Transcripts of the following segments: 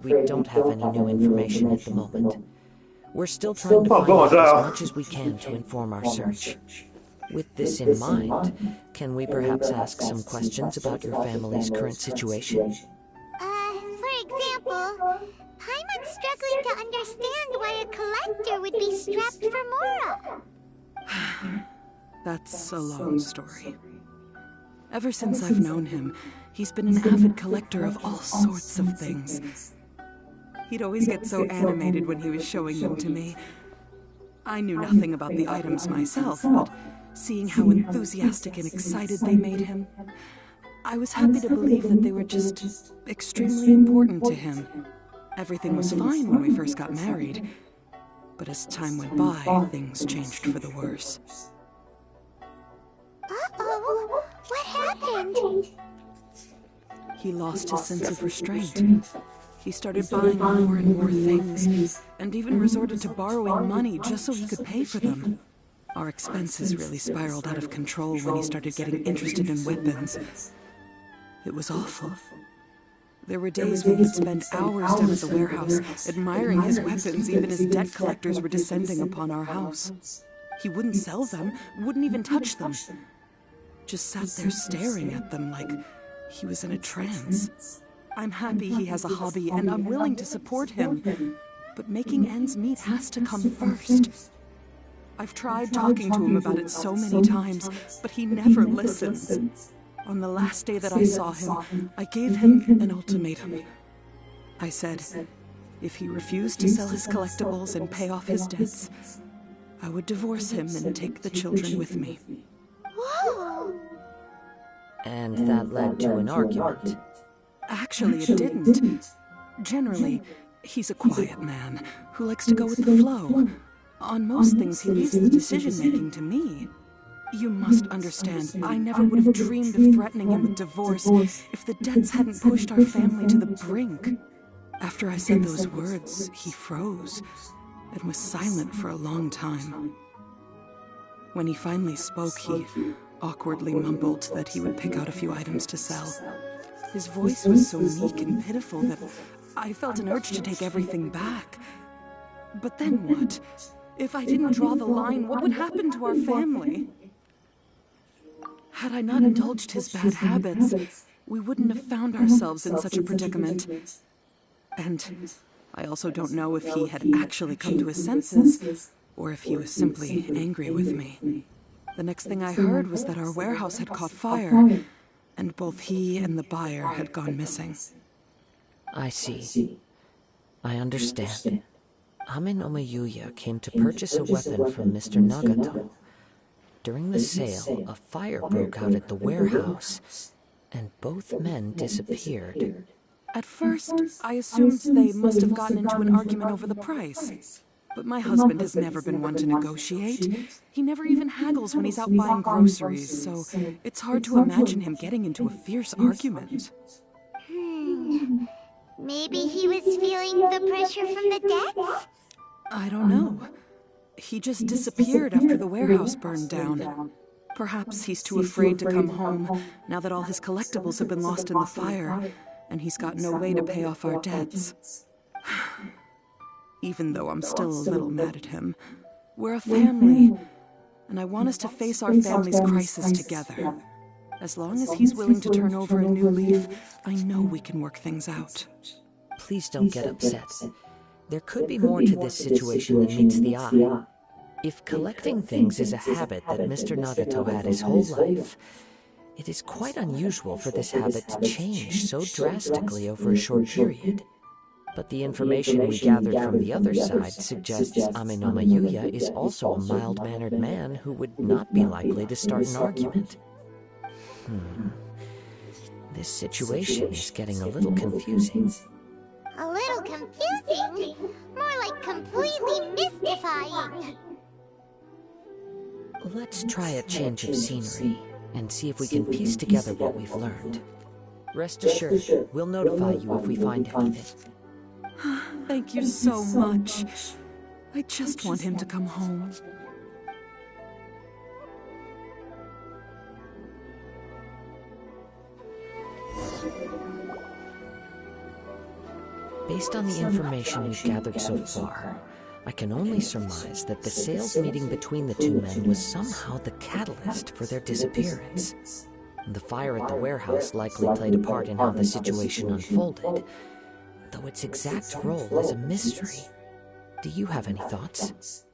We don't have any new information at the moment. We're still trying to find out as much as we can to inform our search. With this in mind, can we perhaps ask some questions about your family's current situation? For example, Paimon's struggling to understand why a collector would be strapped for Mora. That's a long story. Ever since I've known him, he's been an avid collector of all sorts of things. He'd always get so animated when he was showing them to me. I knew nothing about the items myself, but seeing how enthusiastic and excited they made him, I was happy to believe that they were just extremely important to him. Everything was fine when we first got married, but as time went by, things changed for the worse. Uh-oh, what happened? He lost his sense of restraint. He started buying more and more things, and even resorted to borrowing money just so he could pay for them. Our expenses really spiraled out of control when he started getting interested in weapons. It was awful. There were days we would spend hours down at the warehouse, admiring his weapons even as debt collectors were descending upon our house. He wouldn't sell them, wouldn't even touch them. Just sat there staring at them like he was in a trance. I'm happy he has a hobby, and I'm willing to support him. But making ends meet has to come first. I've tried talking to him about it so many times, but he never listens. On the last day that I saw him, I gave him an ultimatum. I said, if he refused to sell his collectibles and pay off his debts, I would divorce him and take the children with me. Whoa! And that led to an argument. Actually, it didn't. Generally, he's a quiet man who likes to go with the flow. On most things, he leaves the decision-making to me. You must understand, I never would have dreamed of threatening him with divorce if the debts hadn't pushed our family to the brink. After I said those words, he froze and was silent for a long time. When he finally spoke, he awkwardly mumbled that he would pick out a few items to sell. His voice was so meek and pitiful that I felt an urge to take everything back. But then what? If I didn't draw the line, what would happen to our family? Had I not indulged his bad habits, we wouldn't have found ourselves in such a predicament. And I also don't know if he had actually come to his senses, or if he was simply angry with me. The next thing I heard was that our warehouse had caught fire, and both he and the buyer had gone missing. I see. I understand. Amin Omayuya came to purchase a weapon from Mr. Nagato. During the sale, a fire broke out at the warehouse, and both men disappeared. At first, I assumed they must have gotten into an argument over the price. But my husband has never been one to negotiate. He never even haggles when he's out buying groceries, so it's hard to imagine him getting into a fierce argument. Maybe he was feeling the pressure from the debts? I don't know. He just disappeared after the warehouse burned down. Perhaps he's too afraid to come home now that all his collectibles have been lost in the fire, and he's got no way to pay off our debts. Even though I'm still a little mad at him, we're a family, and I want us to face our family's crisis together. As long as he's willing to turn over a new leaf, I know we can work things out. Please don't get upset. There could be more to this situation than meets the eye. If collecting things is a habit that Mr. Nagato had his whole life, it is quite unusual for this habit to change so drastically over a short period. But the information we gathered from the other side suggests Amin Omayuya is also a mild-mannered man who would not be likely to start an argument. This situation is getting a little confusing. A little confusing? More like completely mystifying. Let's try a change of scenery and see if we can piece together what we've learned. Rest assured, we'll notify you if we find anything. Thank you so much. I just want him to come home. Based on the information we've gathered so far, I can only surmise that the sales meeting between the two men was somehow the catalyst for their disappearance. The fire at the warehouse likely played a part in how the situation unfolded, though its exact role is a mystery. Do you have any thoughts?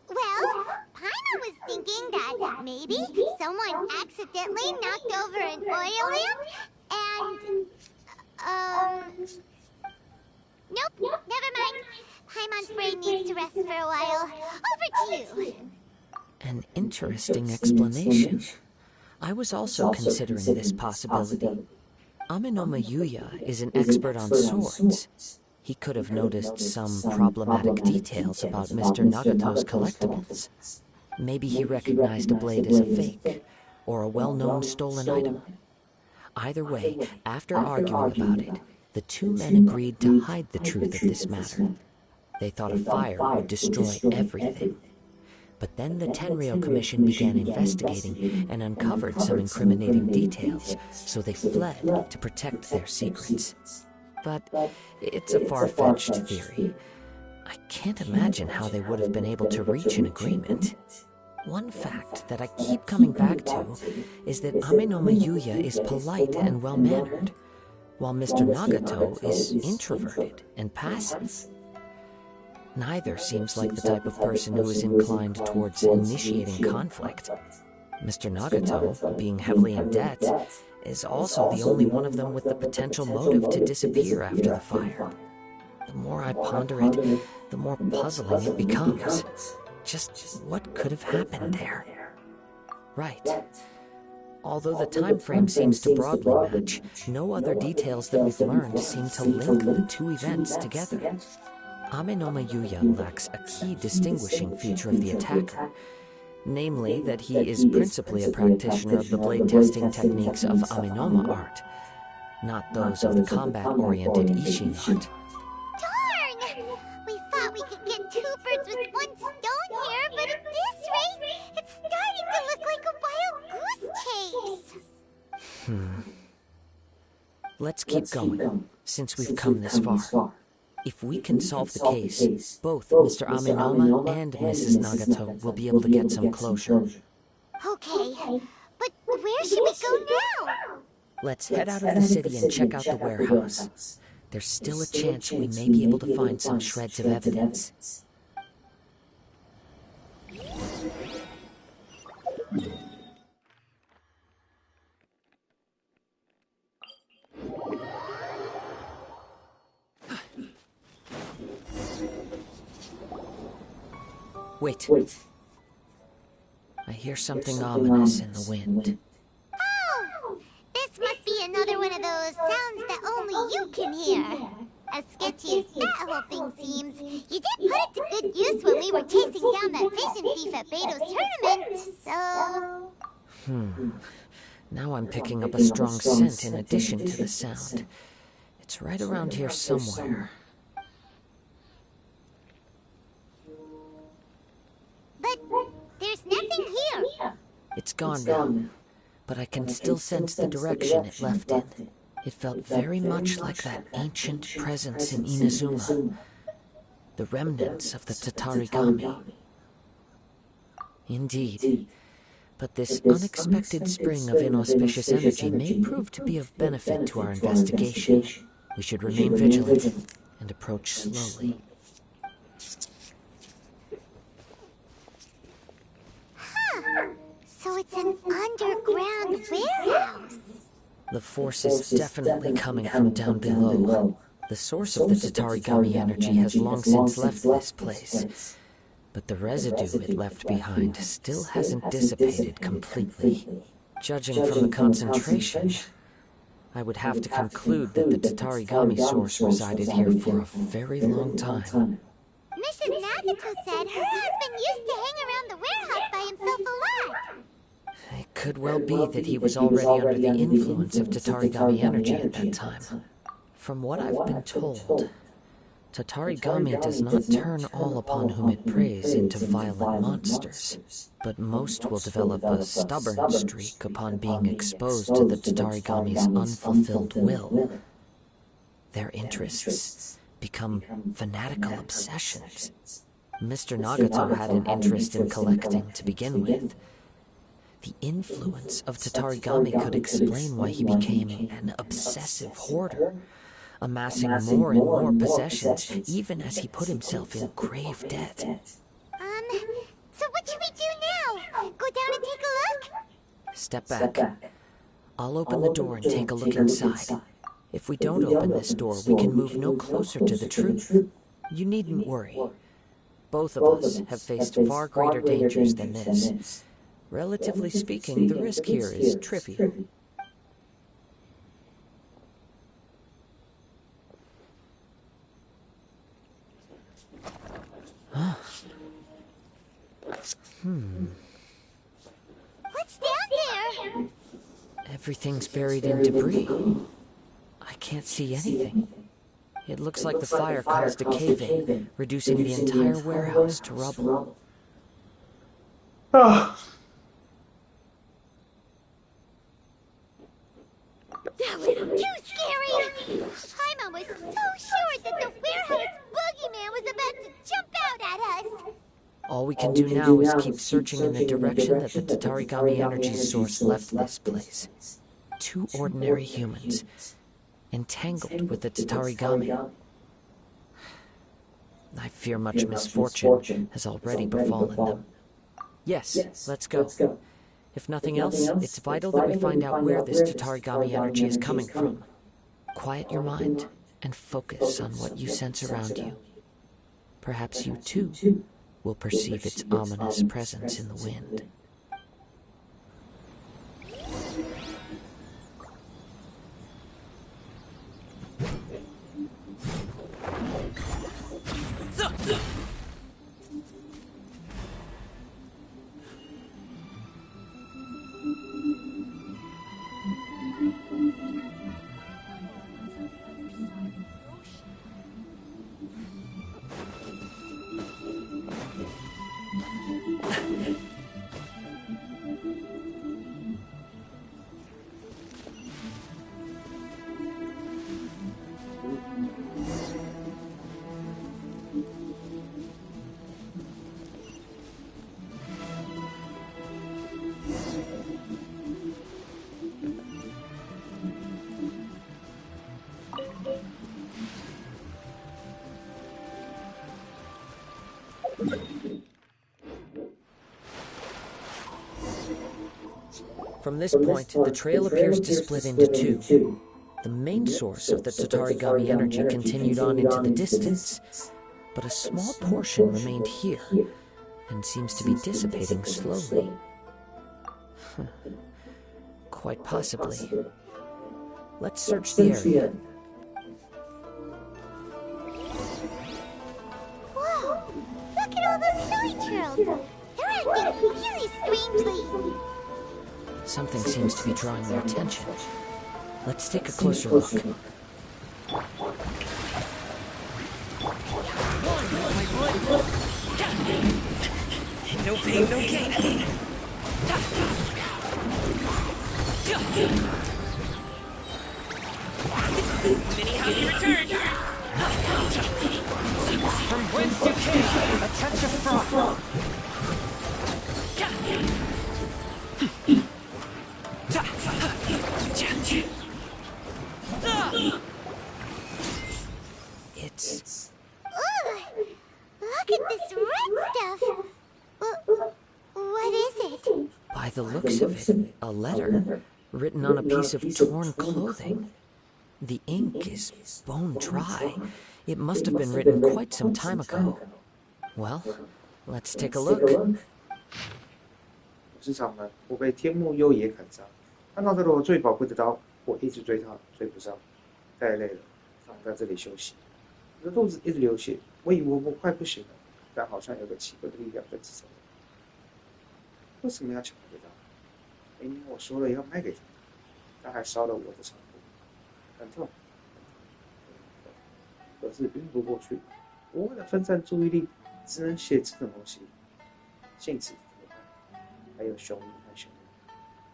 Well, Paimon was thinking that maybe someone accidentally knocked over an oil lamp and, nope, never mind. Paimon's brain needs to rest for a while. Over to you. An interesting explanation. I was also considering this possibility. Aminoma Yuya is an expert on swords. He could have noticed some problematic details about Mr. Nagato's collectibles. Maybe he recognized a blade as a fake, or a well-known stolen item. Either way, after arguing about it, the two men agreed to hide the truth of this matter. They thought a fire would destroy everything. But then the Tenryou Commission began investigating and uncovered some incriminating details, so they fled to protect their secrets. But it's a far-fetched theory. I can't imagine how they would have been able to reach an agreement. One fact that I keep coming back to is that Aminoma Yuya is polite and well-mannered, while Mr. Nagato is introverted and passive. Neither seems like the type of person who is inclined towards initiating conflict. Mr. Nagato, being heavily in debt, is also the only one of them with the potential motive to disappear after the fire. The more I ponder it, the more puzzling it becomes. Just what could have happened there? Right. Although the time frame seems to broadly match, no other details that we've learned seem to link the two events together. Aminoma Yuya lacks a key distinguishing feature of the attacker, namely that he is principally a practitioner of the blade testing techniques of Aminoma art, not those of the combat-oriented Ishin art. Darn! We thought we could get two birds with one stone here, but at this rate, it's starting to look like a wild goose chase. Let's keep going, since we've come this far. If we can solve the case, both Mr. Aminoma and Mrs. Nagato will be able to get some closure. Okay, but where should we go now? Let's head out of the city and check out the warehouse. There's still a chance we may be able to find some shreds of evidence. Wait. I hear something ominous in the wind. Oh! This must be another one of those sounds that only you can hear. As sketchy as that whole thing seems, you did put it to good use when we were chasing down that vision thief at Beto's tournament, so... Now I'm picking up a strong scent in addition to the sound. It's right around here somewhere. But there's nothing here. It's gone now, but I can still sense the direction it left in. It felt very much like that ancient presence in Inazuma, the remnants of the Tatarigami. Indeed, but this unexpected spring of inauspicious energy may prove to be of benefit to our investigation. We should remain vigilant and approach slowly. So it's an underground warehouse. The force is definitely coming from down below. The source of the Tatarigami energy has long since left this place, but the residue it left behind still hasn't dissipated completely. Judging from the concentration, I would have to conclude that the Tatarigami source resided here for a very long time. Mrs. Nagato said her husband used to hang around the warehouse by himself a lot. It could well be that he was already under the influence of Tatarigami energy at that time. From what I've been told, Tatarigami does not turn all upon whom it preys into violent monsters, but most will develop a stubborn streak upon being exposed to the Tatarigami's unfulfilled will. Their interests become fanatical obsessions. Mr. Nagato had an interest in collecting to begin with. The influence of Tatarigami could explain why he became an obsessive hoarder, amassing more and more possessions, even as he put himself in grave debt. So what should we do now? Go down and take a look? Step back. I'll open the door and take a look inside. If we don't open this door, we can move no closer to the truth. You needn't worry. Both of us have faced far greater dangers than this. Relatively speaking, the risk here is trivial. What's down there? Everything's buried in debris. I can't see anything. It looks like the fire caused a cave-in, reducing the entire warehouse to rubble. That was too scary! Paimon was so sure that the warehouse boogeyman was about to jump out at us! All we can do now is keep searching in the direction that the Tatarigami energy source left this place. Two ordinary humans, entangled with the Tatarigami. I fear much misfortune has already befallen them. Yes, let's go. If nothing else, it's vital that we find out where this Tatarigami energy is coming from. Quiet your mind and focus on what you sense around you. Perhaps you, too, will perceive its ominous presence in the wind. From this point, the trail appears to split into two. The main source of the Tatarigami energy continued on into the distance, but a small portion remained here, and seems to be dissipating slowly. Quite possibly. Let's search the area. Whoa! Look at all those silly trails! They're acting really strangely! Something seems to be drawing their attention. Let's take a closer look. No pain, no gain. Mini hockey returned. From whence you came, a touch of froth. It's... Ugh! Look at this red stuff! What is it? by the looks of it, a letter written on a piece of torn clothing. The ink is bone dry. It must have been written quite some time ago. Well, let's take a look. 市场呢，我被天幕幽野砍伤，看到这个我最宝贵的刀，我一直追它，追不上，太累了，放在这里休息。我的肚子一直流血，我以为我快不行了，但好像有个奇怪的力量在支撑我。为什么要抢这刀？明明我说了要卖给他，他还烧了我的长裤，很痛。可是晕不过去。我为了分散注意力，只能写这种东西。信纸怎么办？还有熊和熊，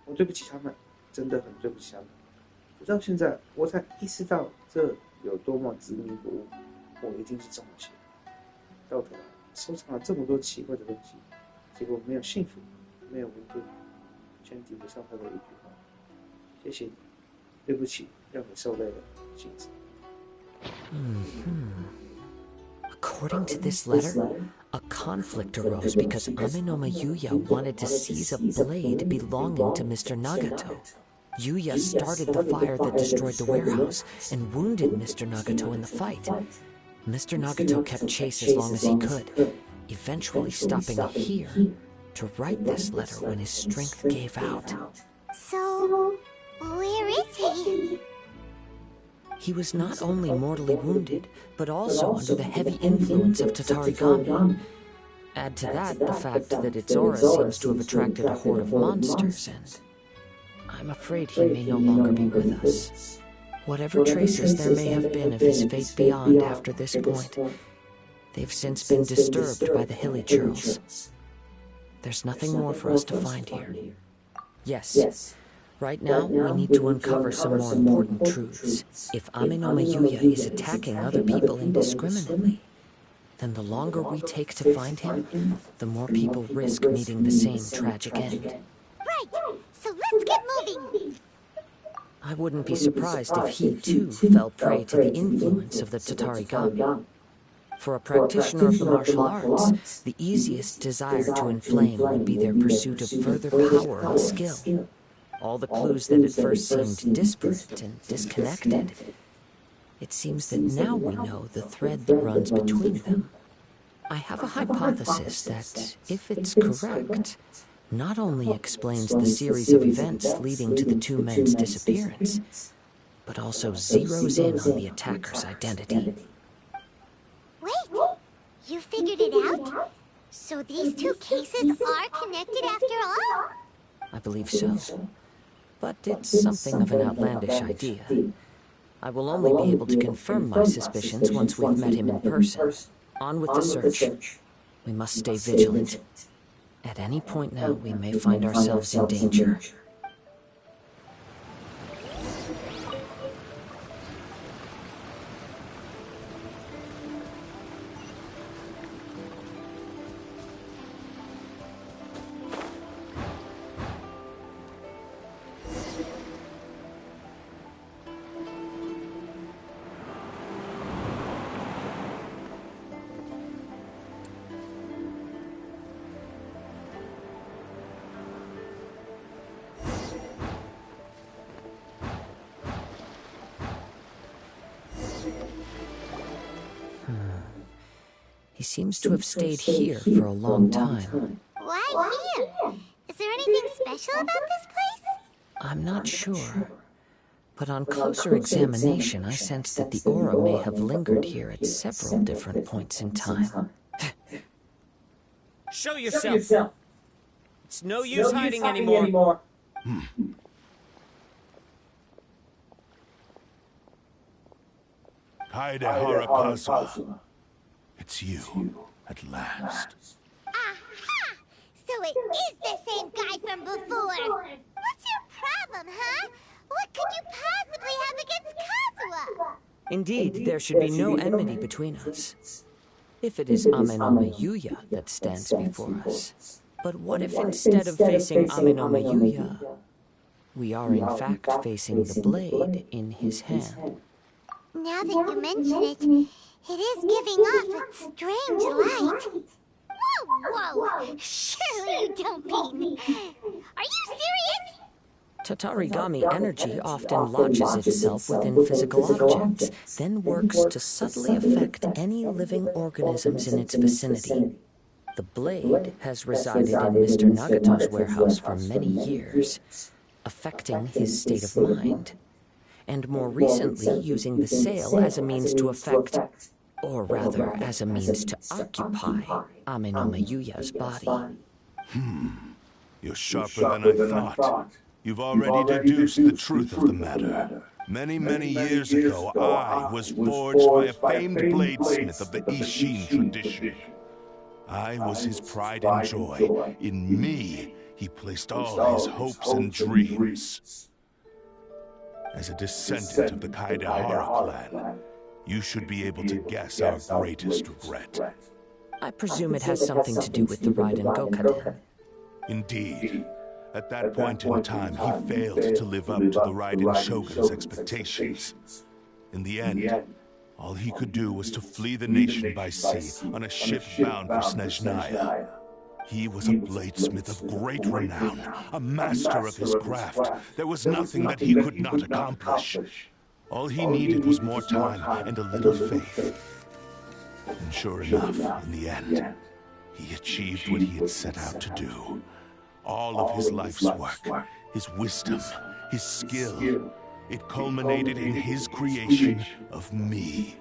我对不起他们，真的很对不起他们。直到现在，我才意识到这有多么执迷不悟。我一定是中了邪。到头来，收藏了这么多奇怪的东西，结果没有幸福，没有温度，全抵不上他的一句话。谢谢你，对不起，让你受累了，信子。According to this letter, a conflict arose because Amenoma Yuya wanted to seize a blade belonging to Mr. Nagato. Yuya started the fire that destroyed the warehouse and wounded Mr. Nagato in the fight. Mr. Nagato kept chase as long as he could, eventually stopping here to write this letter when his strength gave out. So, where is he? He was not only mortally wounded, but also under the heavy influence of Tatarigami. Add to that the fact that its aura seems to have attracted a horde of monsters, and I'm afraid he may no longer be with us. Whatever traces there may have been of his fate beyond after this point, they've since been disturbed by the hilly churls. There's nothing more for us to find here. Yes. Right now, we need to uncover some more important truths. If Amenoma Yuya is attacking other people indiscriminately, then the longer we take to find him, the more people risk meeting the same tragic end. Right, so let's get moving. I wouldn't be surprised if he, too, fell prey to the influence of the Tatarigami. For a practitioner of the martial arts, the easiest desire to inflame would be their pursuit of further power and skill. All the clues that at first seemed disparate and disconnected, it seems that now we know the thread that runs between them. I have a hypothesis that, if it's correct, not only explains the series of events leading to the two men's disappearance, but also zeroes in on the attacker's identity. Wait, you figured it out? So these two cases are connected after all? I believe so. But it's something of an outlandish idea. I will only be able to confirm my suspicions once we've met him in person. On with the search. We must stay vigilant. At any point now, we may find ourselves in danger. He seems to have stayed here for a long time. Why here? Is there anything special about this place? I'm not sure. But on closer examination, I sense that the aura may have lingered here at several different points in time. Show yourself. It's no use hiding anymore. Kaede Harapaza. It's you, at last. Aha! So it is the same guy from before. What's your problem, huh? What could you possibly have against Kazuha? Indeed, there should be no enmity between us. If it is Amenoma Yuya that stands before us. But what if instead of facing Amenoma Yuya, we are in fact facing the blade in his hand? Now that you mention it, it is giving off a strange light. Whoa! Surely you don't mean... Are you serious? Tatarigami energy often lodges itself within physical objects, then works to subtly affect any living organisms in its vicinity. The blade has resided in Mr. Nagato's warehouse for many years, affecting his state of mind, and more recently using the sale as a means to affect, or rather as a means to occupy, Amenoma Yuya's body. You're sharper than I thought. You've already deduced the truth of the matter. Many, many years ago, I was forged by a famed bladesmith of the Ishin tradition. I was his pride and joy. In me, he placed all his hopes and dreams. As a descendant of the Kaidehara clan, you should be able to guess our greatest regret. I presume it has something to do with the Raiden Gokaden. Indeed. At that point in time, he failed to live up to the Raiden Shogun's expectations. In the end, all he could do was to flee the nation by sea on a ship bound for Snezhnaya. He was a bladesmith of great renown, a master of his craft. There was nothing that he could not accomplish. All he needed was more time and a little faith. And sure enough, in the end, he achieved what he had set out to do. All of his life's work, his wisdom, his skill, it culminated in his creation of me.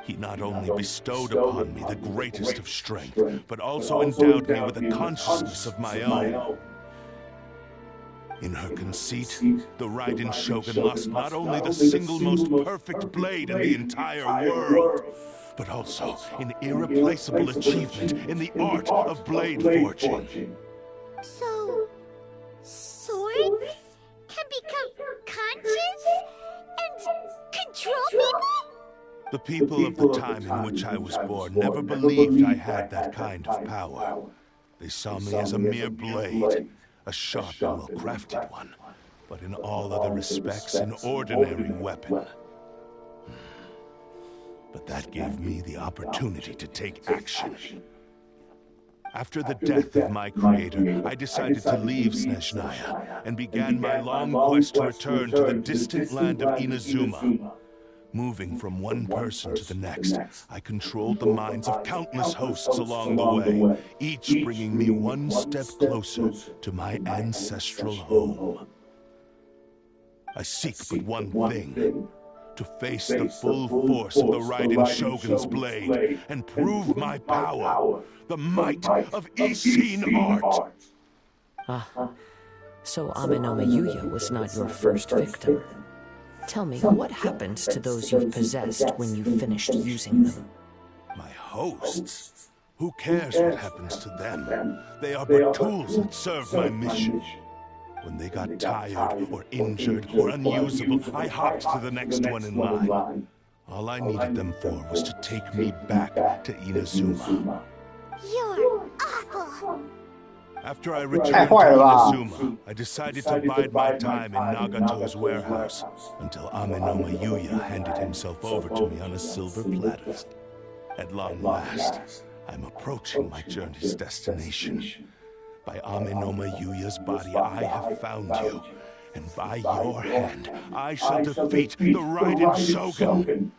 He not only bestowed upon me the greatest of strength, but also endowed me with a consciousness of my own. In her conceit, the Raiden Shogun lost not only the single most perfect blade in the entire world, but also an irreplaceable achievement in the art of blade forging. So, swords can become conscious and control people? The people of the time in which I was born never believed I had that kind of power. They saw me as a mere blade, a sharp and well-crafted one, but in all other respects an ordinary weapon. But that gave me the opportunity to take action. After the death of my creator, I decided to leave Snezhnaya and began my long quest to return to the distant land of Inazuma. Moving from one person to the next, I controlled the minds of countless hosts along the way, each bringing me one step closer to my ancestral home. I seek but one thing: to face the full force of the Raiden Shogun's blade and prove my power, the might of Ishin art. So Amenoma Yuya was not your first victim. Tell me, what happens to those you've possessed when you've finished using them? My hosts? Who cares what happens to them? They are but tools that serve my mission. When they got tired, or injured, or unusable, I hopped to the next one in line. All I needed them for was to take me back to Inazuma. You're awful. After I returned to Inazuma, I decided to bide my time in Nagato's warehouse until Amenoma Yuya handed himself over to me on a silver platter. At long last, I'm approaching my journey's destination. By Amenoma Yuya's body, I have found you, and by your hand, I shall defeat the Raiden Shogun.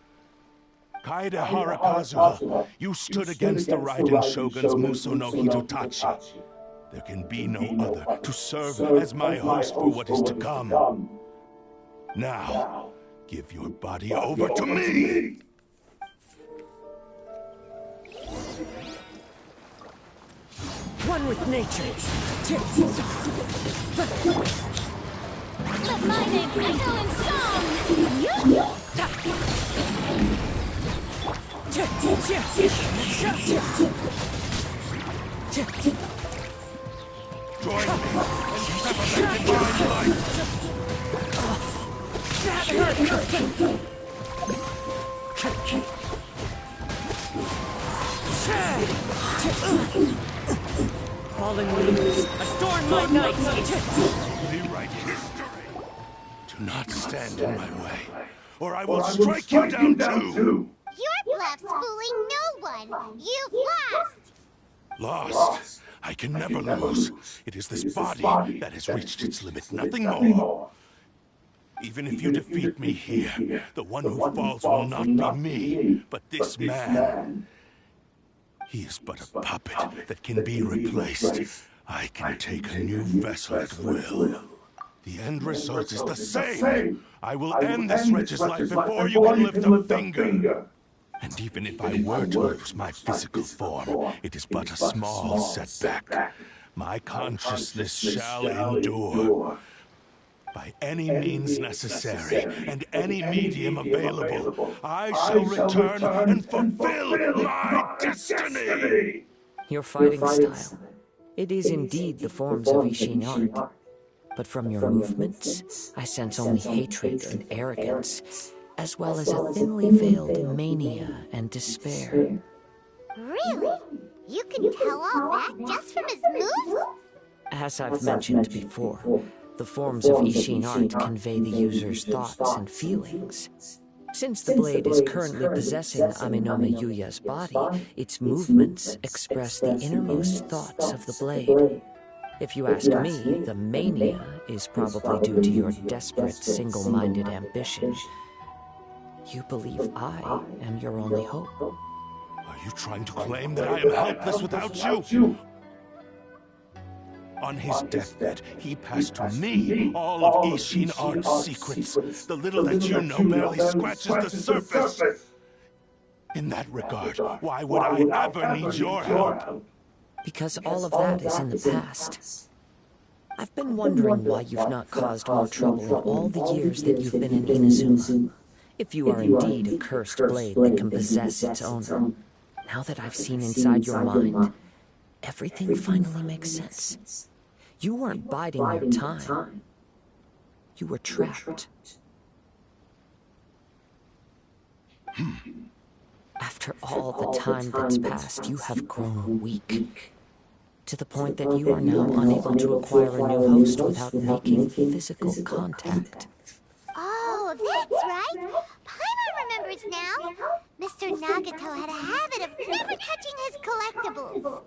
Kaidehara Kazuha, you stood against the Raiden Shogun's Muso no Hitotachi. There can be no other to serve as my host for what is to come. Now, give your body over to me! One with nature. Let my name echo in song! Join me and step up in divine light! That hurt! Fallen leaves, adorn my night! Rewrite history! Do not stand in my way, or I will strike you down too! Your bluff's fooling no one! You've lost! Lost? I can never lose. It is this body that has reached its limit, nothing more. Even if you defeat me here, the one who falls will not be me, but this man. He is but a puppet that can be replaced. I can take a new vessel at will. The end result is the same. I will end this wretch's life before you can lift a finger. And even if I were to lose my physical form, it is but a small setback. My consciousness shall endure. By any means necessary and any medium available, I shall return and fulfill my destiny! Your fighting style. It is indeed the forms of Ishin art. But from your movements, I sense only hatred and arrogance, as well as a thinly veiled mania and despair. Really? You can tell all that just from his moves? As I've mentioned before, the forms of Ishin art convey the user's thoughts and feelings. Since the blade is currently possessing Aminome Yuya's body, its movements express the innermost thoughts of the blade. If you ask me, the mania is probably due to your desperate, single-minded ambition. You believe I am your only hope. Are you trying to claim that I am helpless without you? On his deathbed, he passed to me all of Ishin Art's secrets. The little that you know barely scratches the surface. In that regard, why would I ever need your help? Because all of that is in the past. I've been wondering why you've not caused more trouble in all the years that you've been in Inazuma. If you are indeed a cursed blade that can possess its owner. Now that I've seen inside your mind, everything finally makes sense. You weren't biding your time. You were trapped. After all the time that's passed, you have grown weak. To the point that you are now unable to acquire a new host without making physical contact. Oh, that's right. Paimon remembers now. Mr. Nagato had a habit of never touching his collectibles.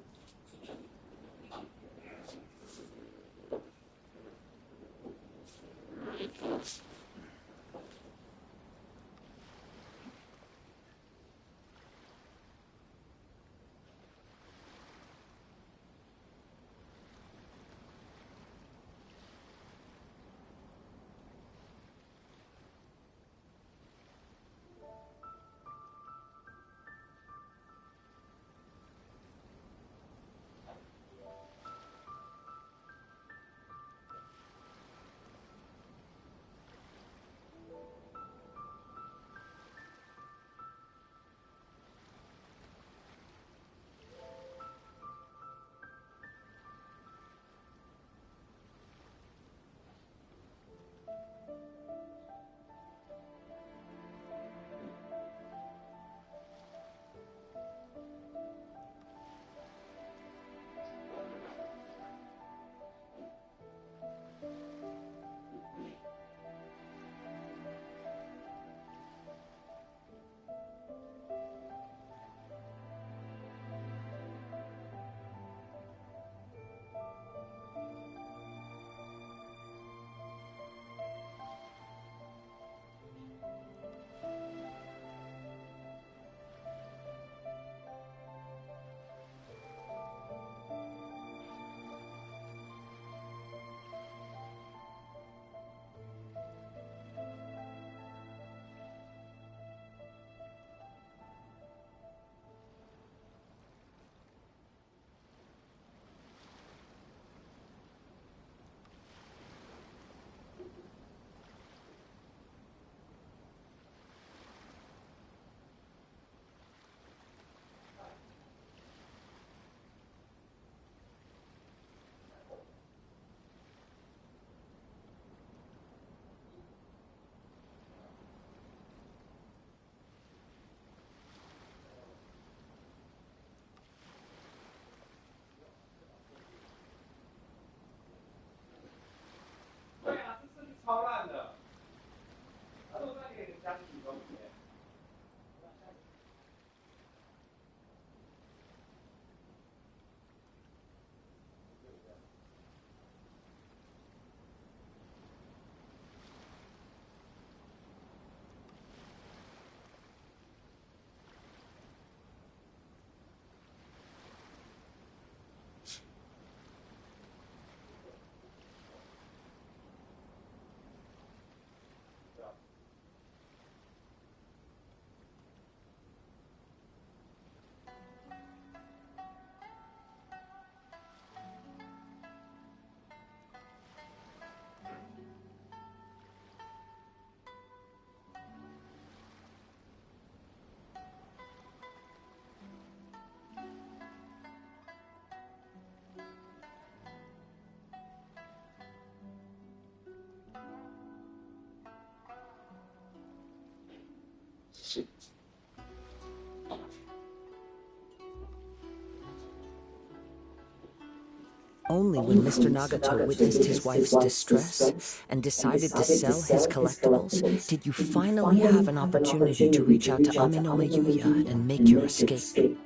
Only when Mr. Nagato witnessed his wife's distress and decided to sell his collectibles did you finally have an opportunity to reach out to Aminome Yuya and make your escape.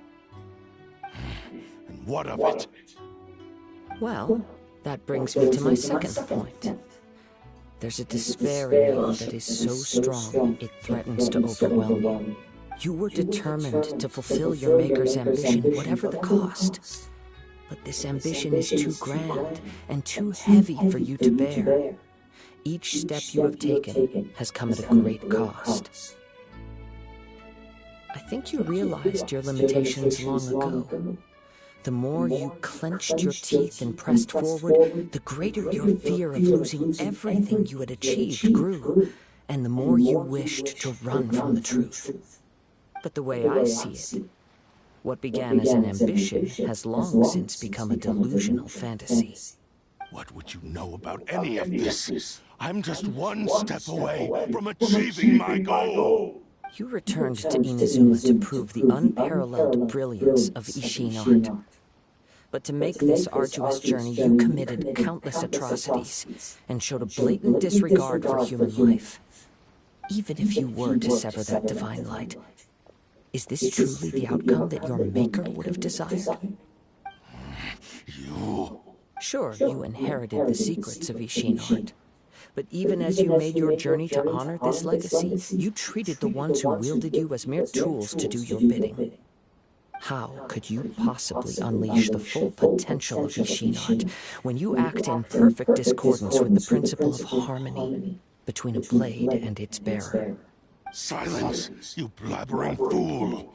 And what of it? Well, that brings me to my second point. There's a despair in you that is so strong it threatens to overwhelm you. You were determined to fulfill your maker's ambition, whatever the cost. But this ambition is too grand and too heavy for you to bear. Each step you have taken has come at a great cost. I think you realized your limitations long ago. The more you clenched your teeth and pressed forward, the greater your fear of losing everything you had achieved grew, and the more you wished to run from the truth. But the way I see it, what began as an ambition has long since become a delusional fantasy. What would you know about any of this? I'm just one step away from achieving my goal. You returned to Inazuma to prove the unparalleled brilliance of Ishin art. But to make this arduous journey, you committed countless atrocities and showed a blatant disregard for human life. Even if you were to sever that divine light, is this truly the outcome that your maker would have desired? You... Sure, you inherited the secrets of Ishin art. But even as you made your journey to honor this legacy, you treated the ones who wielded you as mere tools to do your bidding. How could you possibly unleash the full potential of Ishin art when you act in perfect discordance with the principle of harmony between a blade and its bearer? Silence, you blabbering fool!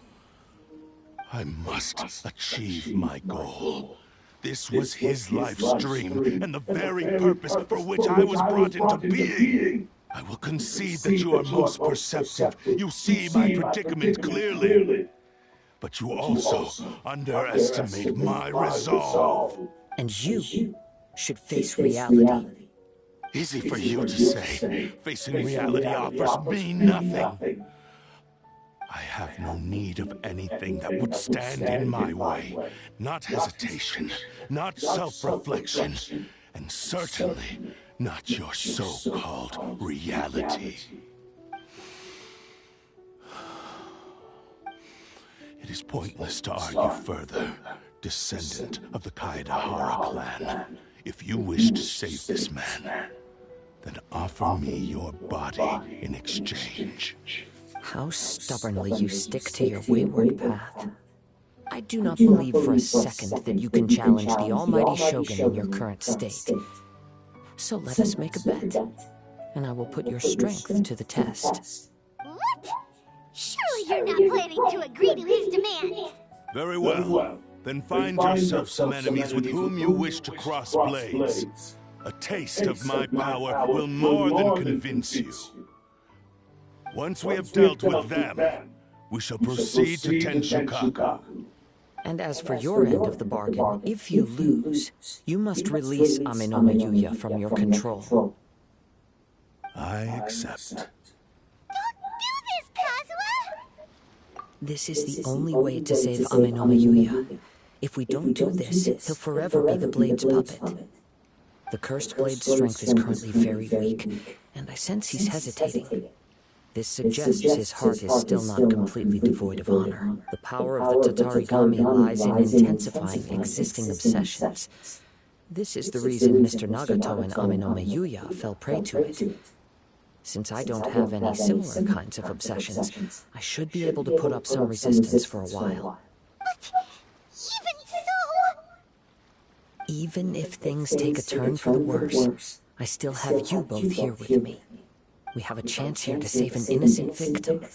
I must achieve my goal. This was his life's dream, and the very purpose for which I was brought into being. I will concede that you are most perceptive. You see my predicament clearly. But you also underestimate my resolve. And you should face reality. Easy for you to say. Facing reality offers me nothing. I have no need of anything that would stand in my way. Not hesitation, not self-reflection, and certainly not your so-called reality. It is pointless to argue further, descendant of the Kaedahara clan. If you wish to save this man, then offer me your body in exchange. How stubbornly you stick to your wayward path. I do not believe for a second that you can challenge the almighty Shogun in your current state. So let us make a bet, and I will put your strength to the test. What? Surely you're not planning to agree to his demands. Very well. Then find yourself some enemies with whom you wish to cross blades. A taste of my power will more than convince you. Once we have dealt with them, we shall proceed to Tenshukaku. And as for your end of the bargain, if you lose, you must release Aminome Yuya from your control. I accept. Don't do this, Kazuha! This is the only way to save Aminome Yuya. If we don't do this, he'll forever be the Blade's puppet. The cursed Blade's strength is currently very weak, and I sense he's hesitating. This suggests his heart is still not completely devoid of honor. The power of the Tatarigami lies in intensifying existing obsessions. This is the reason Mr. Nagato and Aminome Yuya fell prey to it. Since I don't have any similar kinds of obsessions, I should be able to put up some resistance for a while. But even so... Even if things take a turn for the worse, I still have you both here with me. We have a chance here to save an innocent victim.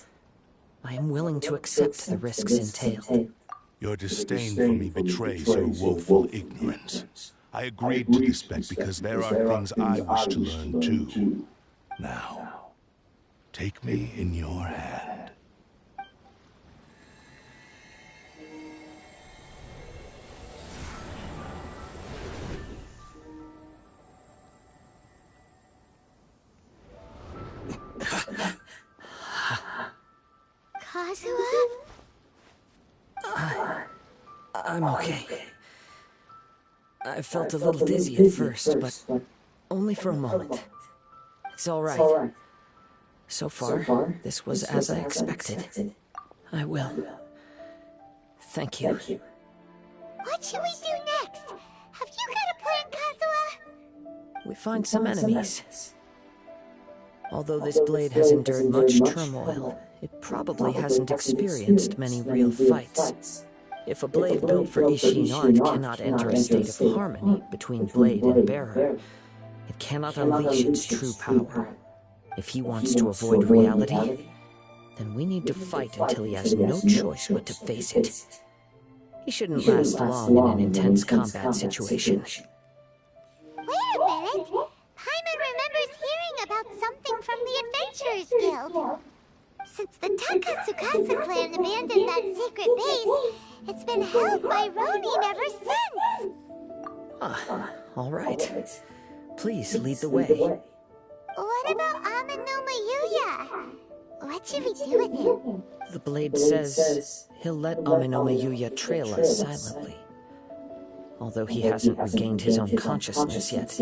I am willing to accept the risks entailed. Your disdain for me betrays your woeful ignorance. I agreed to this bet because there are things I wish to learn too. Now, take me in your hand. Kazuha? I'm okay. I felt a little dizzy at first, but only for a moment. It's all right. So far, this was as I expected. I will. Thank you. What should we do next? Have you got a plan, Kazuha? We find some enemies. Although this blade has endured much turmoil, it probably hasn't experienced many real fights. If a blade built for Ishin art cannot enter a state of harmony between blade and bearer, it cannot unleash its true power. If he wants to avoid reality, then we need to fight until he has no choice but to face it. He shouldn't last long in an intense combat situation. Wait a minute! Paimon remembers hearing about something from the Adventurers Guild. Since the Takasukasa clan abandoned that secret base, it's been held by Ronin ever since! All right. Please lead the way. What about Amenoma Yuya? What should we do with him? The blade says he'll let Amenoma Yuya trail us silently. Although he hasn't regained his own consciousness yet,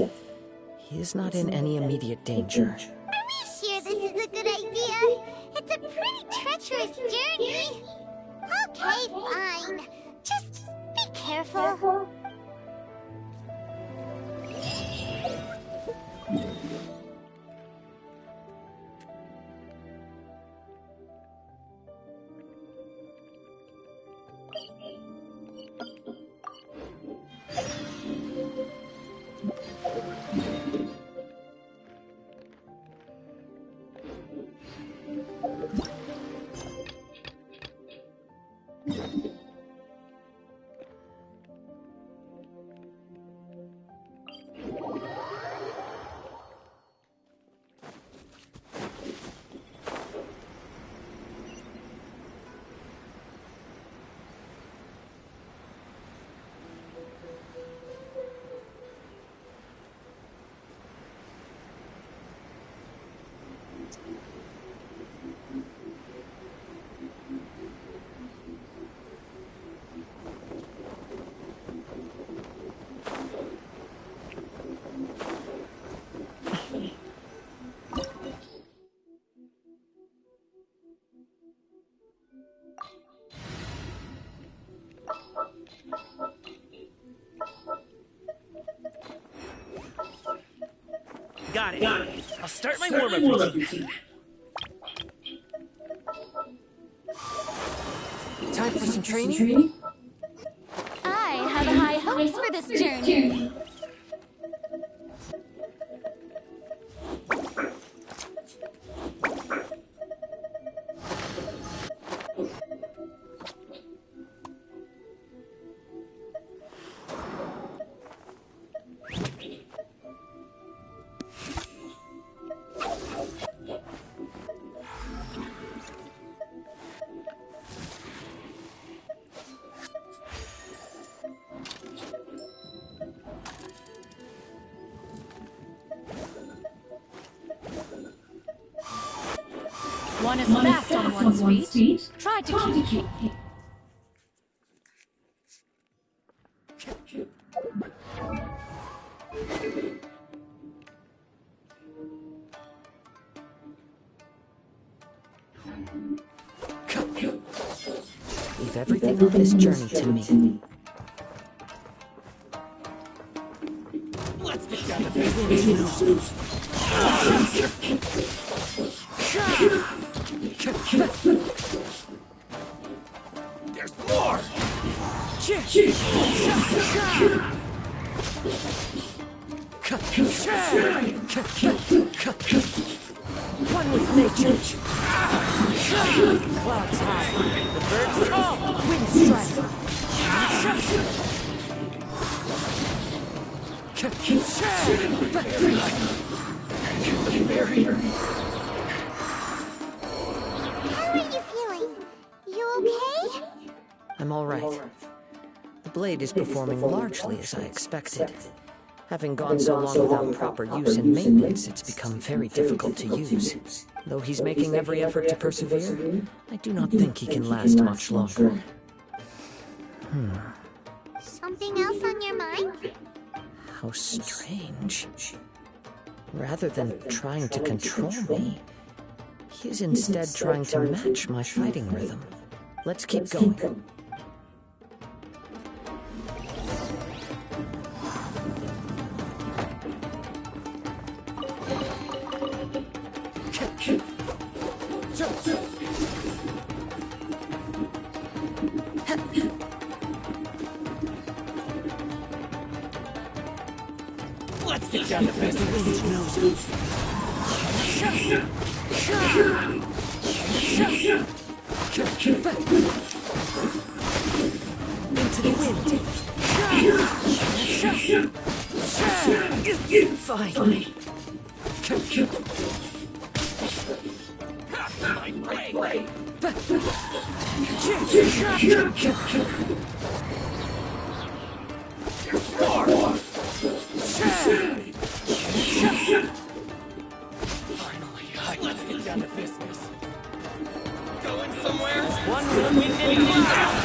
he is not in any immediate danger. Are we sure this is a good idea? It's a pretty treacherous journey. Okay, fine. Just be careful. Got it. I'll start my warm-up routine. Time for some training? I have high hopes for this journey. One is fast on one's feet. Try to keep. Leave everything on this journey to me. Let's get down to business. There's more! One with nature. Clouds high, the birds call, wind strike. How are you feeling? You okay? I'm all right. The blade is performing largely as I expected. Having gone so long without proper use and maintenance, it's become very difficult to use. Though he's making every effort to persevere, I do not think he can last much longer. Something else on your mind? How strange. Rather than trying to control me, he is instead trying to match my fighting rhythm. Let's keep going. Let's get down to business. Into the wind. Fine. Finally, let's get down to business. Going somewhere? One wind and cloud.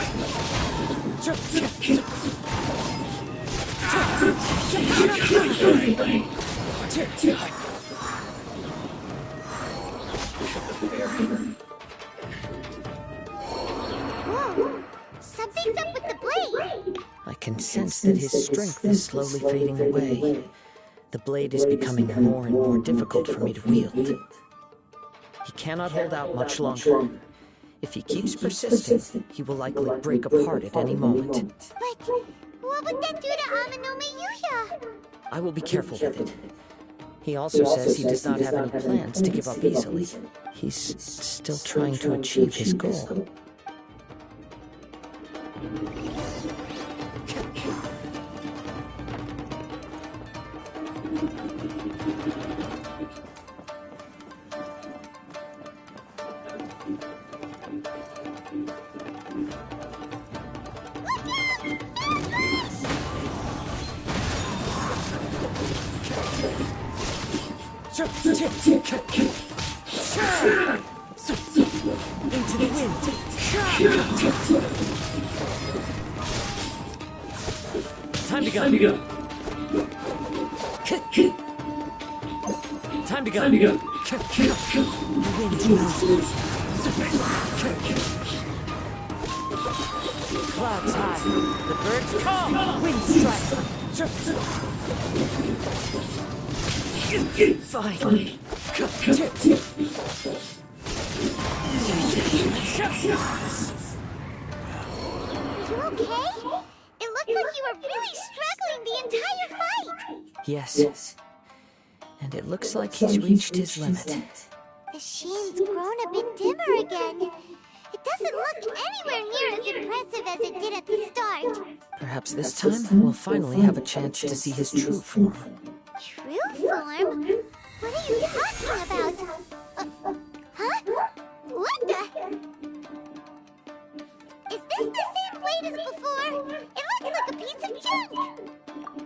Whoa! Something's up with the blade! I can sense that his strength is slowly fading away. The blade is becoming more and more difficult for me to wield. He cannot hold out much longer. If he keeps persisting, he will likely break apart at any moment. But what would that do to Amano Mayuya? I will be careful with it. He also says he does not have any plans to give up easily. He's still trying to achieve his goal. Into the wind. Time to go. Time to go. Time to go. The wind moves. Clouds high. The birds call. Wind strike. Fine. You okay? It looked like you were really struggling the entire fight. Yes. And it looks like he's reached his limit. The sheen's grown a bit dimmer again. It doesn't look anywhere near as impressive as it did at the start. Perhaps this time we'll finally have a chance to see his true form. True form? What are you talking about? Huh? What the? Is this the same blade as before? It looks like a piece of junk.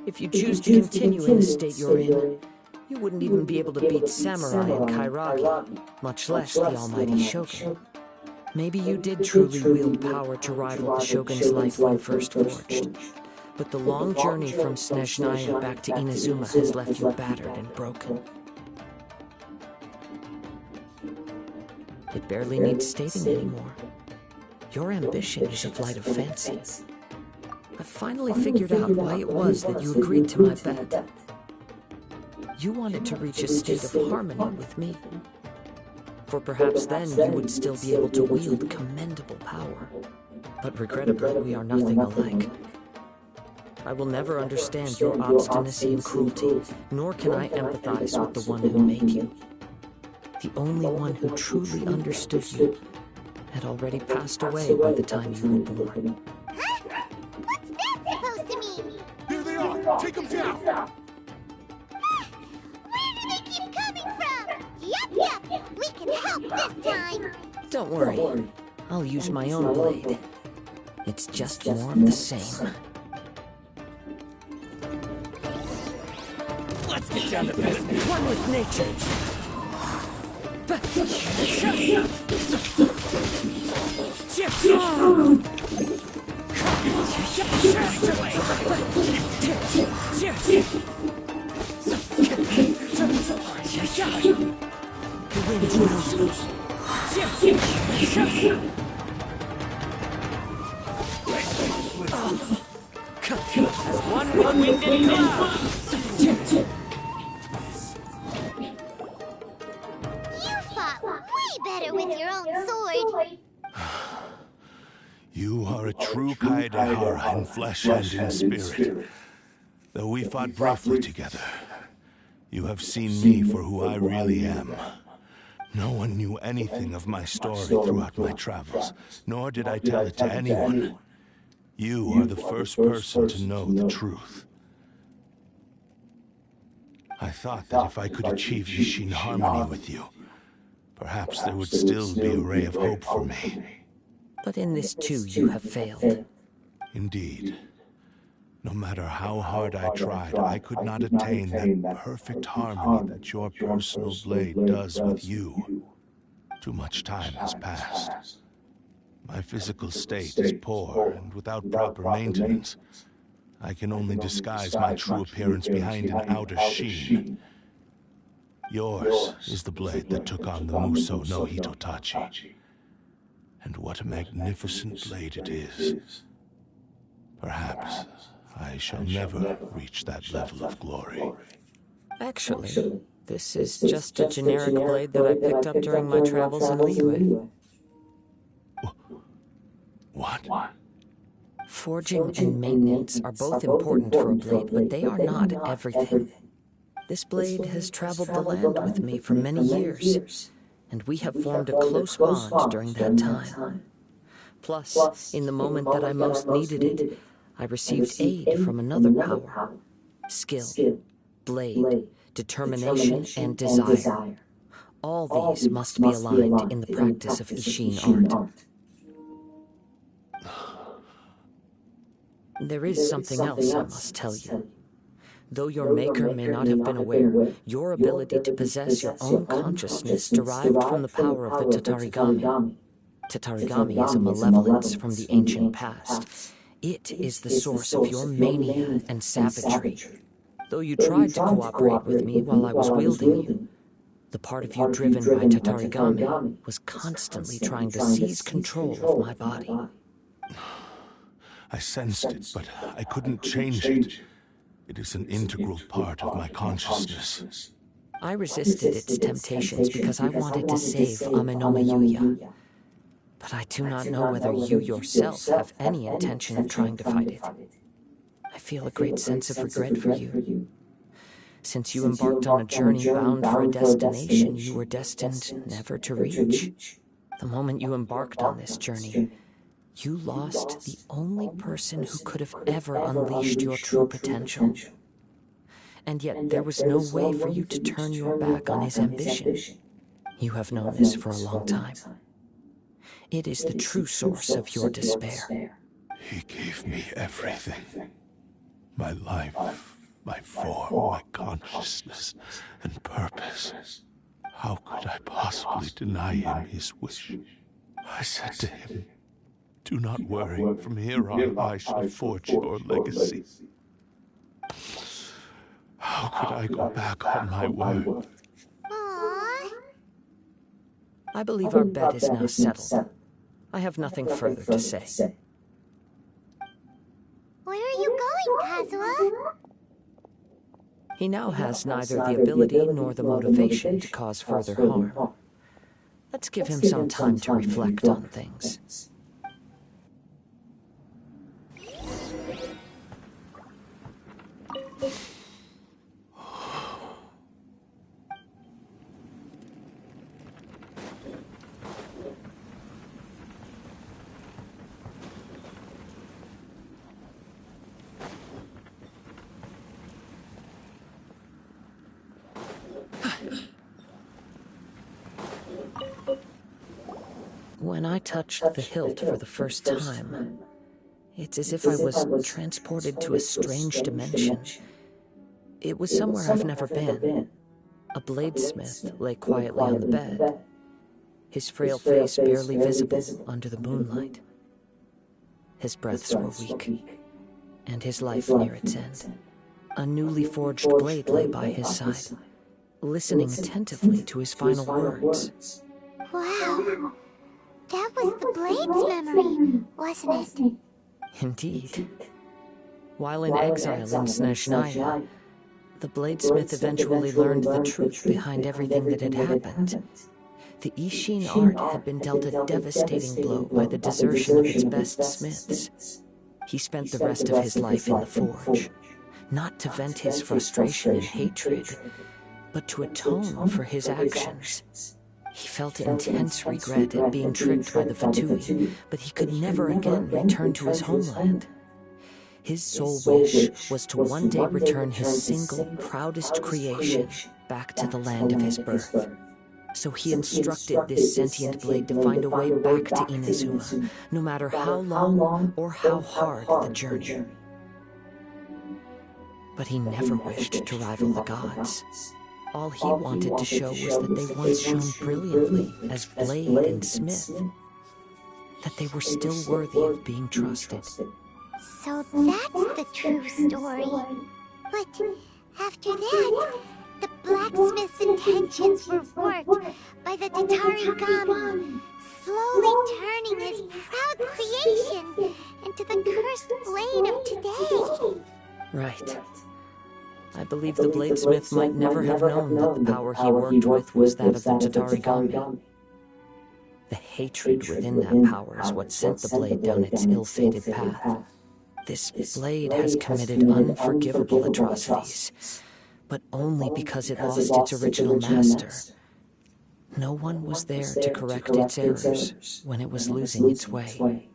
If you choose to continue in the state you're in, you wouldn't even be able to beat Samurai and Kairagi, much less the almighty Shogun. Maybe you did truly wield power to rival the Shogun's light when first forged. But the long journey from Snezhnaya back to Inazuma has left you battered and broken. It barely needs stating anymore. Your ambition is a flight of fancy. I finally figured out why it was that you agreed to my bet. You wanted to reach a state of harmony with me. For perhaps then you would still be able to wield commendable power. But regrettably, we are nothing alike. I will never understand your obstinacy and cruelty, nor can I empathize with the one who made you. The only one who truly understood you had already passed away by the time you were born. Huh? What's that supposed to mean? Here they are! Take them down! Where do they keep coming from? Yup, we can help this time. Don't worry. I'll use my own blade. It's just more of the same. Let's get down to business. One with nature. One winded cloud! You fought way better with your own sword. You are a true Kaedehara in flesh and in spirit. Though we fought bravely together, you have seen me for who I really am. No one knew anything of my story throughout my travels, nor did I tell it to anyone. You are the first person to know the truth. I thought that if I could achieve Ishin harmony with you, perhaps there would still be a ray of hope for me. But in this too, you have failed. Indeed. No matter how hard I tried, I could not attain that perfect harmony that your personal blade does with you. Too much time has passed. My physical state is poor, and without proper maintenance, I can only disguise my true appearance behind an outer sheen. Yours is the blade that took on the Muso no Hitotachi. And what a magnificent blade it is. Perhaps I shall never reach that level of glory. Actually, this is just a generic blade that I picked up during my travels in Liyue. What? Forging and maintenance are both important for a blade, but they are not everything. This blade has traveled the land with me for many years, and we have formed a close bond during that time. Plus, in the moment that I most needed it, I received aid from another power. Skill, blade, determination, and desire. All these must be aligned in the practice of Ishin art. There is something else I must tell you. Though your maker may not have been aware, your ability to possess your own consciousness derived from the power of the Tatarigami. Tatarigami is a malevolence from the ancient past. It is the source of your mania and savagery. Though you tried to cooperate with me while I was wielding you, the part of you driven by Tatarigami was constantly trying to seize control of my body. I sensed it, but I couldn't change it. It is an integral part of my consciousness. I resisted its temptations because I wanted to save Amenoma Yuya. But I do not know whether you yourself have any intention of trying to fight it. I feel a great sense of regret for you. Since you embarked on a journey bound for a destination you were destined never to reach. The moment you embarked on this journey, you lost the only person who could have ever unleashed your true potential. And yet there was no way for you to turn your back on his ambition. You have known this for a long time. It is the true source of your despair. He gave me everything. My life, my form, my consciousness, and purpose. How could I possibly deny him his wish? I said to him, "Do not worry, from here on I shall forge your legacy." How could I go back on my word? Aww. I believe our bet is now settled. I have nothing further to say. Where are you going, Kazuha? He now has neither the ability nor the motivation to cause further harm. Let's give him some time to reflect on things. When I touched the hilt for the first time, it's as if I was transported to a strange dimension. It was somewhere I've never been. A bladesmith lay quietly on the bed, his frail face barely visible under the moonlight. His breaths were weak, and his life near its end. A newly forged blade lay by his side, listening attentively to his final words. Wow, that was the blade's memory, wasn't it? Indeed. While in exile in Snezhnaya, the bladesmith eventually learned the truth behind everything that had happened. The Ishin art had been dealt a devastating blow by the desertion of its best smiths. He spent the rest of his life in the forge, not to vent his frustration and hatred, but to atone for his actions. He felt intense regret at being tricked by the Fatui, but he could never again return to his homeland. His sole wish was to one day return his single, proudest creation back to the land of his birth. So he instructed this sentient blade to find a way back to Inazuma, no matter how long or how hard the journey. But he never wished to rival the gods. All he wanted to show was that they once shone brilliantly as blade and smith, that they were still worthy of being trusted. So that's the true story. But after that, the blacksmith's intentions were warped by the Tatarigami, slowly turning his proud creation into the cursed blade of today. Right. I believe the bladesmith might never have known that the power he worked with was that of the Tatarigami. The hatred within that power is what sent the blade down its ill-fated path. This blade has committed unforgivable atrocities, but only because it lost its original master. No one was there to correct its errors when it was losing its way.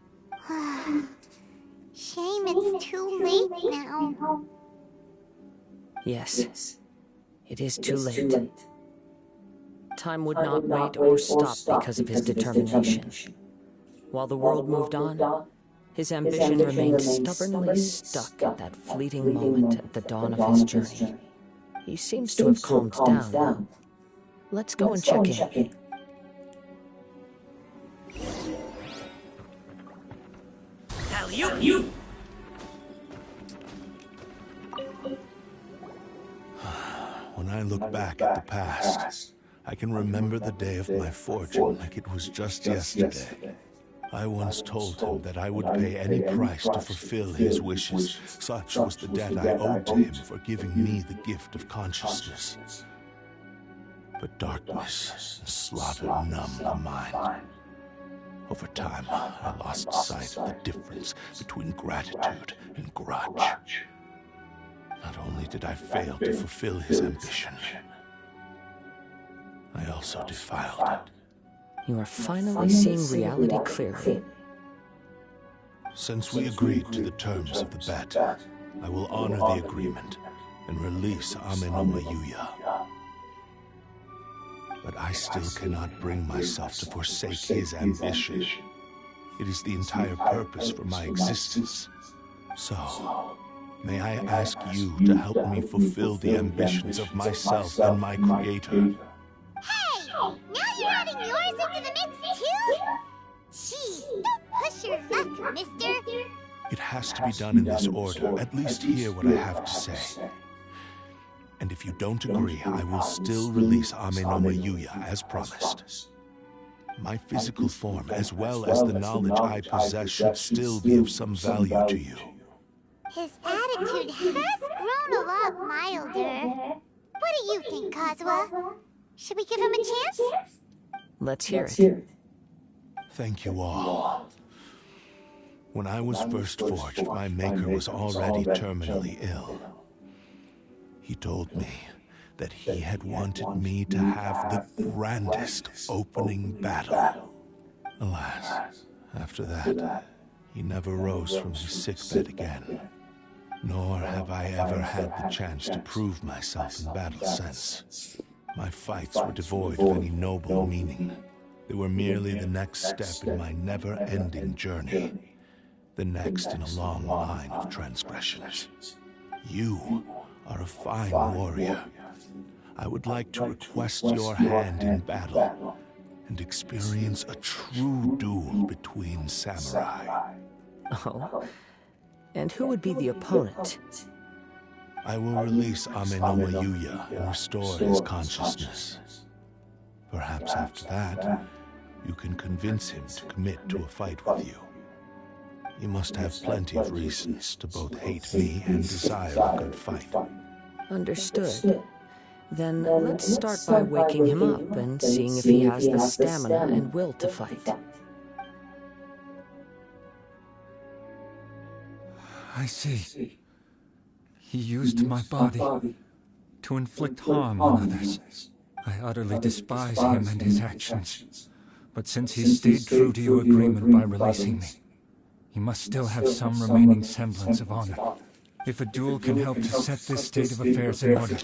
Shame it's too late now. Yes, it is too late. Time would not wait or stop because of his determination. While the world moved on, his ambition remained stubbornly stuck at that fleeting moment at the dawn of his journey. He seems to have calmed down now. Let's go and check in. Hell, you! When I look back at the past, I can remember the day of my fortune like it was just yesterday. I once told him that I would pay any price to fulfill his wishes. Such was the debt I owed to him for giving me the gift of consciousness. But darkness and slaughter numbed the mind. Over time, I lost sight of the difference between gratitude and grudge. Not only did I fail to fulfill his ambition, I also defiled it. You are finally seeing reality clearly. Since we agreed to the terms of the bet, I will honor the agreement and release Amenoma Yuya. But I still cannot bring myself to forsake his ambition. It is the entire purpose for my existence. So, may I ask you to help me fulfill the ambitions of myself and my creator? Hey! Now you're adding yours into the mix, too? Jeez, don't push your luck, mister. It has to be done in this order. At least hear what I have to say. And if you don't agree, I will still release Amenoma Yuya as promised. My physical form, as well as the knowledge I possess, should still be of some value to you. His attitude has grown a lot milder. What do you think, Kazuha? Should we give him a chance? Let's hear it. Thank you all. When I was first forged, my maker was already terminally ill. He told me that he had wanted me to have the grandest opening battle. Alas, after that, he never rose from his sickbed again. Nor have I ever had the chance to prove myself in battle since. My fights were devoid of any noble meaning. They were merely the next step in my never-ending journey. The next in a long line of transgressions. You are a fine warrior. I would like to request your hand in battle and experience a true duel between samurai. Oh? And who would be the opponent? I will release Amenoma Yuya and restore his consciousness. Perhaps after that, you can convince him to commit to a fight with you. He must have plenty of reasons to both hate me and desire a good fight. Understood. Then let's start by waking him up and seeing if he has the stamina and will to fight. I see. He used my body to inflict harm on others. I utterly despise him and his actions. But since he stayed true to your agreement by releasing me, he must still have some remaining semblance of honor. If a duel can help to set this state of affairs in order,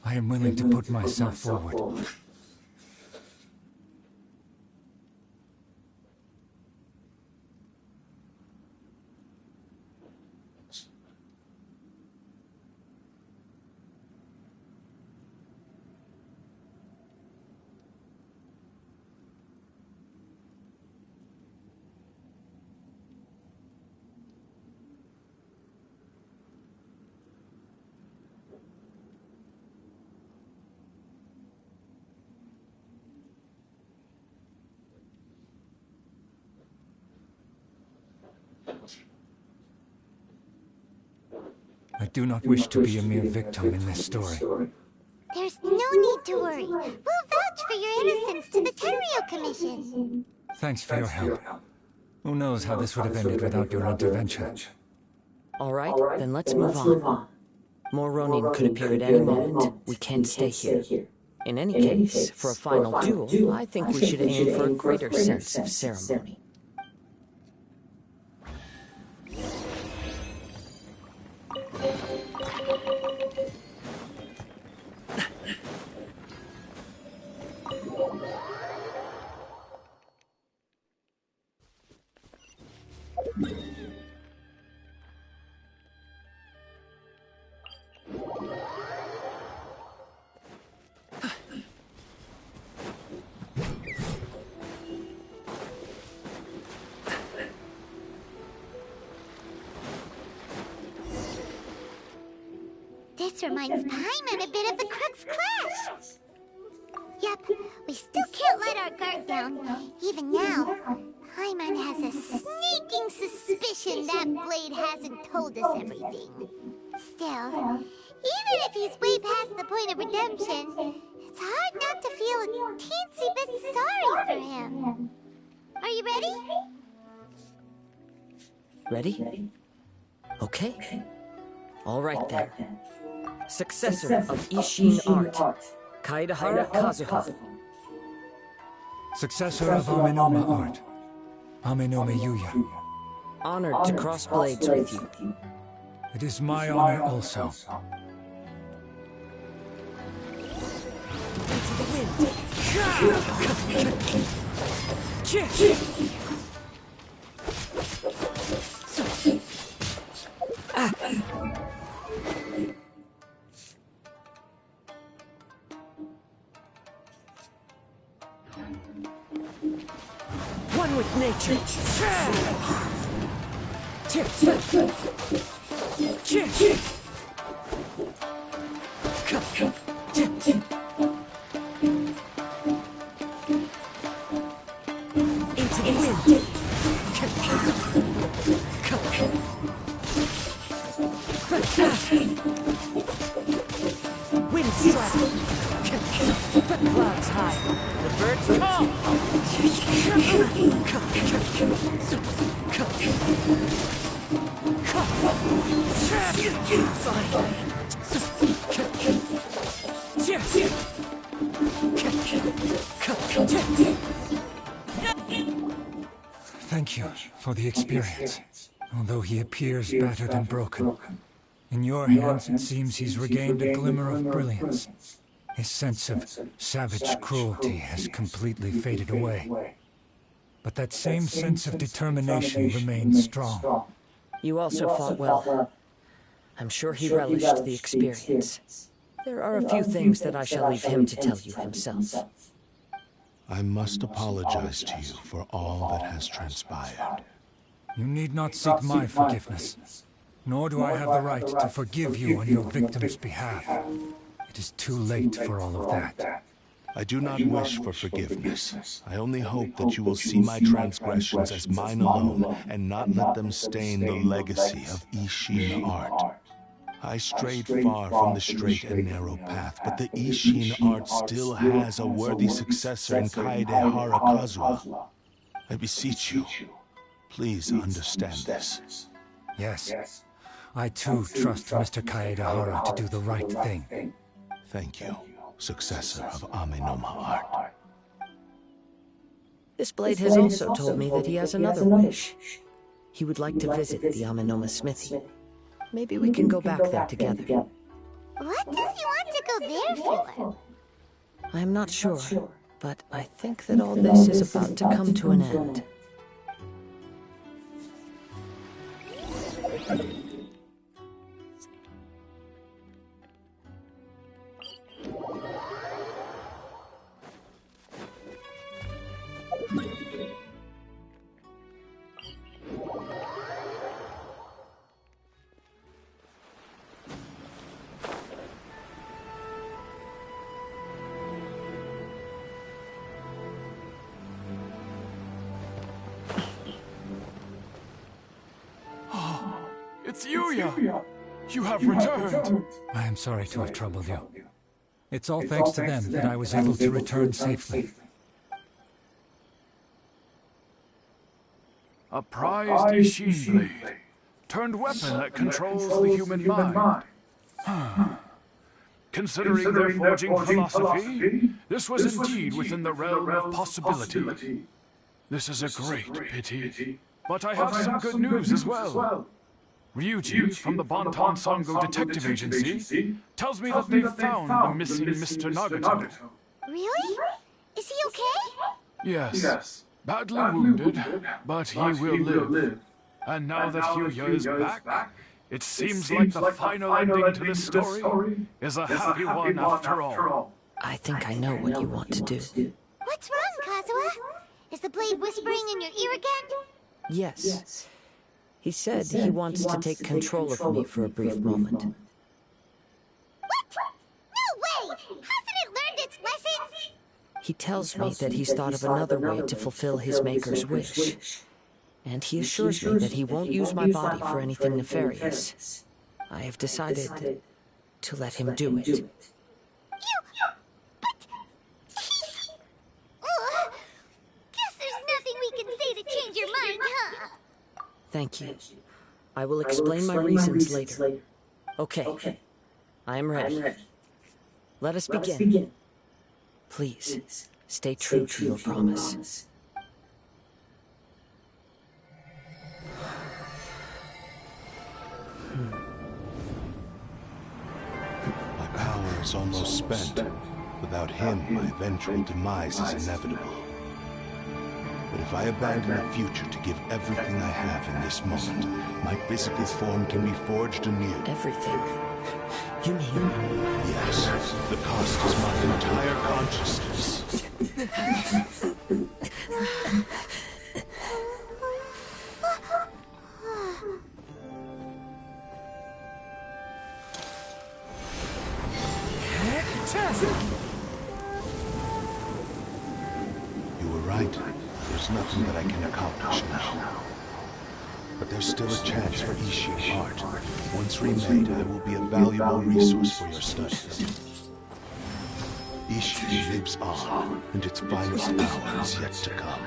I am willing to put myself forward. I do not wish to be a mere victim in this story. There's no need to worry. We'll vouch for your innocence to the Tenryo Commission. Thanks for your help. Who knows how this would have ended without your intervention. All right, then let's move on. More Ronin could appear at any moment. We can't stay here. In any case, for a final duel, I think we should aim for a greater sense of ceremony. This reminds Paimon a bit of the Crux Clash. Yep, we still can't let our guard down. Even now, Paimon has a sneaking suspicion that Blade hasn't told us everything. Still, even if he's way past the point of redemption, it's hard not to feel a teensy bit sorry for him. Are you ready? Ready? Okay. All right then. Successor of Ishin Art, Kaedahara Kazuha. Successor of Amenoma Art, Amenoma Yuya. Honored to cross blades with you. It is my honor also. Into the wind. One with nature. Into the wind. Wind strike. Clouds high. The birds call. Thank you for the experience. Although he appears battered and broken, in your hands it seems he's regained a glimmer of brilliance. His sense of savage cruelty has completely faded away. But that same sense of determination remains strong. You also fought well. I'm sure he relished the experience. There are a few things that I shall leave him to tell you himself. I must apologize to you for all that has transpired. You need not seek my forgiveness, nor do I have the right to forgive you on your victim's behalf. It is too late for all of that. I do not wish for forgiveness. I only hope that you will see my transgressions as mine alone and not let them stain the legacy of Ishin art. I strayed far from the straight and narrow path, but the Ishin art still has a worthy successor in Kaedehara Kazuha. I beseech you, please understand this. Yes, I too trust Mr. Kaedehara to do the right thing. Thank you, successor of Amenoma art. This blade has also told me that he has another wish. He would like to visit the Amenoma smithy. Maybe we can go back there together. What does he want to go there for? I'm not sure, but I think that all this is about to come to an end. It's Yuya! You have returned! I am sorry to have troubled you. It's all thanks to them that I was able to return safely. A prized Ishin blade. Turned weapon that controls the human mind. Considering their forging philosophy, this was indeed within the realm of possibility. This is a great pity. But I have some good news as well. Ryuji, from the Bantan Sango Detective Agency, tells me that they've found the missing Mr. Nagato. Really? Is he okay? Yes. Badly wounded, but he will live. And now that Yuya is back, it seems like the final ending to this story is a happy one after all. I think I know what you want to do. What's wrong, Kazuha? Is the blade whispering in your ear again? Yes. He said he wants to take control of me for a brief moment. What? No way! Hasn't it learned its lesson? He tells me that he's thought of another way to fulfill his maker's wish. And he assures me that he won't use my body for anything nefarious. I have decided to let him do it. Guess there's nothing we can say to change your mind, huh? Thank you. I will explain my reasons later. Okay. I am ready. Let us begin. Please, stay true to your promise. My power is almost spent. Without him, my eventual demise is inevitable. But if I abandon the future to give everything I have in this moment, my physical form can be forged anew. Everything? You mean? Yes. The cost is my entire consciousness. You were right. There's nothing that I can accomplish now. But there's still a chance for Ishin art. Once remade, I will be a valuable resource for your studies. Ishin lives on, and its finest hour is yet to come.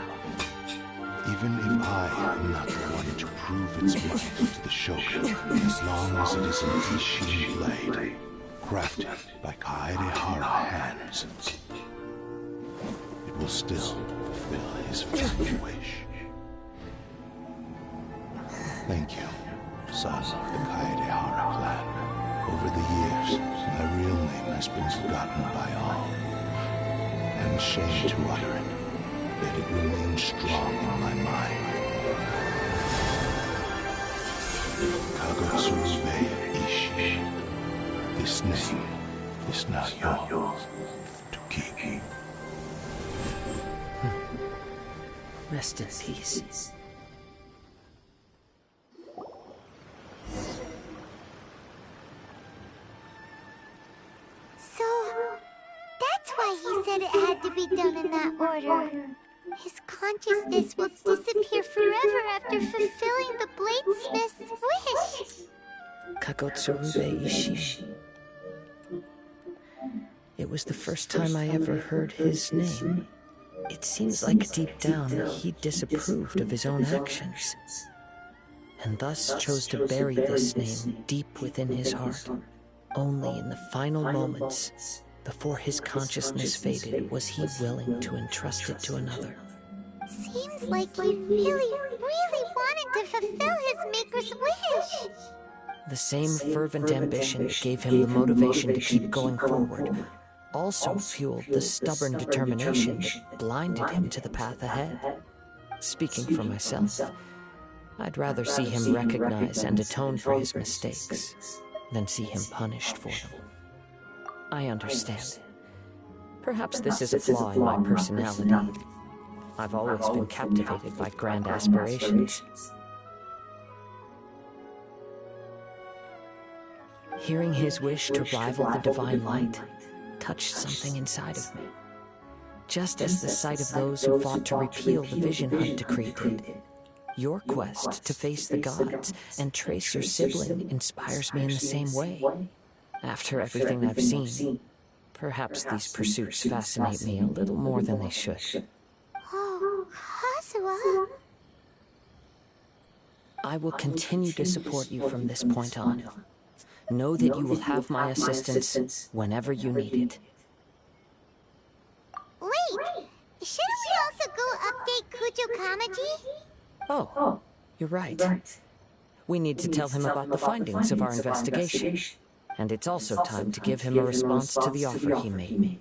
Even if I am not the one to prove its might to the Shogun, as long as it is an Ishin blade, crafted by Kaedehara hands, it will still fulfill his family wish. Thank you, son of the Kaedehara clan. Over the years, my real name has been forgotten by all. I'm ashamed to utter it, yet it remains strong in my mind. Kagotsurube Ishi. This name is not yours to keep. Rest in peace. So, that's why he said it had to be done in that order. His consciousness will disappear forever after fulfilling the bladesmith's wish. Kagotsurube Ishi. It was the first time I ever heard his name. It seems like deep down he disapproved of his own actions, and thus chose to bury this name deep within his heart. Only in the final moments, before his consciousness faded, was he willing to entrust it to another. Seems like he really wanted to fulfill his maker's wish. The same fervent ambition that gave him the motivation to keep going forward also fueled the stubborn determination that blinded him to the path ahead. Speaking for myself, I'd rather see him recognize and atone for his mistakes than see him punished for them. I understand. Perhaps this is a flaw in my personality. I've always been captivated by grand aspirations. Hearing his wish to rival the divine light touched something inside of me, just as the sight of those who fought to repeal the Vision Hunt decree did. Your quest to face the gods and trace your sibling inspires me in the same way. After everything I've seen, perhaps these pursuits fascinate me a little more than they should. Oh, Kazuha. I will continue to support you from this point on. Know that you will have my assistance whenever you need it. Wait! Shouldn't we also go update Kujo Kamaji? Oh, you're right. We need to tell him about the findings of our investigation. And it's also time to give him a response to the offer he made me.